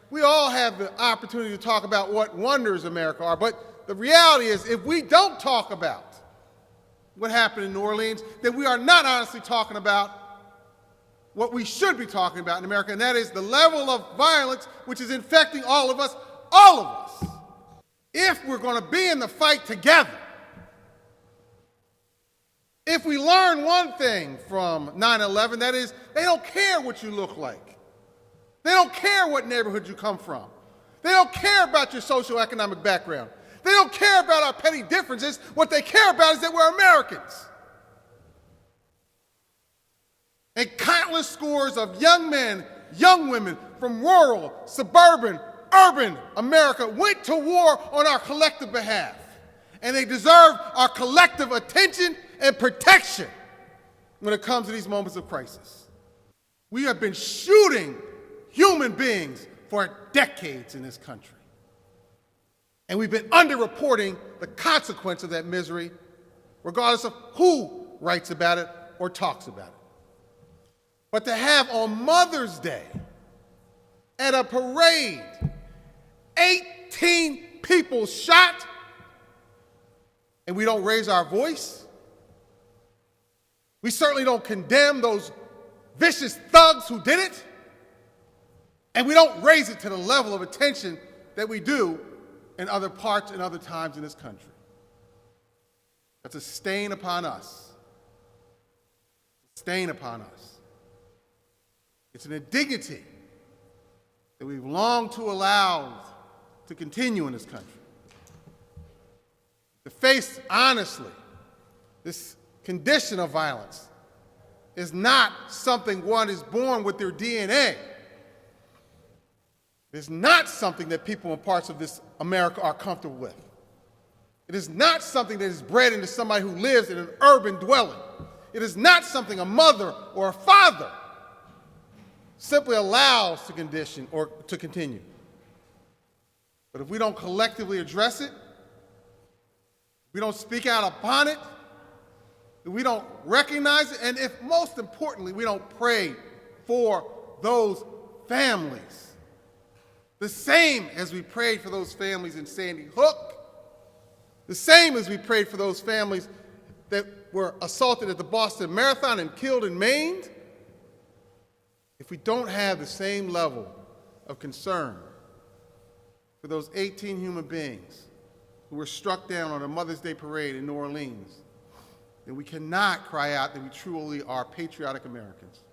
we all have the opportunity to talk about what wonders America are, but the reality is if we don't talk about what happened in New Orleans, then we are not honestly talking about what we should be talking about in America, and that is the level of violence which is infecting all of us, all of us. If we're going to be in the fight together, if we learn one thing from 9/11, that is, they don't care what you look like. They don't care what neighborhood you come from. They don't care about your socioeconomic background. They don't care about our petty differences. What they care about is that we're Americans. And countless scores of young men, young women from rural, suburban, urban America went to war on our collective behalf. And they deserve our collective attention and protection when it comes to these moments of crisis. We have been shooting human beings for decades in this country. And we've been underreporting the consequence of that misery, regardless of who writes about it or talks about it. But to have on Mother's Day, at a parade, 18 people shot, and we don't raise our voice, we certainly don't condemn those vicious thugs who did it, and we don't raise it to the level of attention that we do in other parts and other times in this country. That's a stain upon us. A stain upon us. It's an indignity that we've longed to allow to continue in this country. To face honestly this condition of violence is not something one is born with their DNA. It is not something that people in parts of this America are comfortable with. It is not something that is bred into somebody who lives in an urban dwelling. It is not something a mother or a father simply allows to condition or to continue. But if we don't collectively address it, if we don't speak out upon it, if we don't recognize it, and if most importantly, we don't pray for those families, the same as we prayed for those families in Sandy Hook, the same as we prayed for those families that were assaulted at the Boston Marathon and killed and maimed, if we don't have the same level of concern for those 18 human beings who were struck down on a Mother's Day parade in New Orleans, then we cannot cry out that we truly are patriotic Americans.